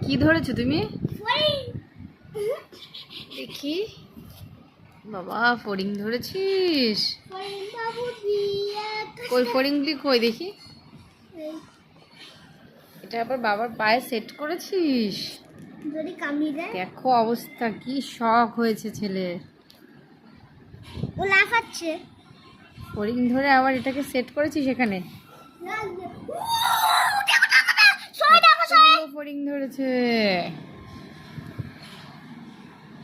কি ধরেছো তুমি? দেখি। বাবা ফড়িং ধরেছিস? কই ফড়িংগুলি কই দেখি। এটা আবার বাবার পায়ে সেট করেছিস? দেখো অবস্থা, কি শখ হয়েছে ছেলে। ও লাফাচ্ছে। ফড়িং ধরে আবার এটাকে সেট করেছিস এখানে? ফড়িং ধরেছে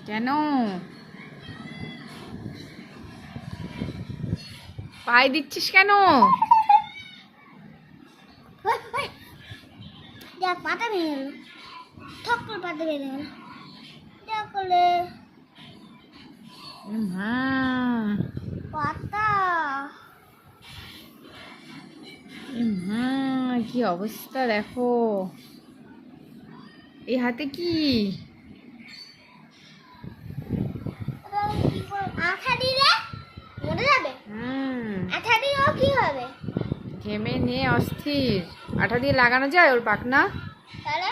কেন? পায়ে দিচ্ছিস কেন? পাতা ভেঙে গেল, ঠক করে পাতা ভেঙে গেল। দেখলে পাতা কি অবস্থা দেখো। এই হাতে কি? আঠা দিলে মরে যাবে। আঠা দিলেও কি হবে? ঘেমে নিয়ে অস্থির। আঠা দিয়ে লাগানো যায় ওর পাখনা? তাহলে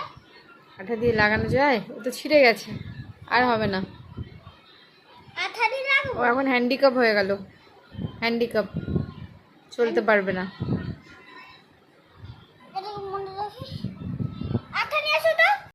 আঠা দিয়ে লাগানো যায়? ও তো ছিঁড়ে গেছে, আর হবে না। আঠা দিয়ে লাগাবো। ও এখন হ্যান্ডিক্যাপ হয়ে গেল, হ্যান্ডিক্যাপ, চলতে পারবে না।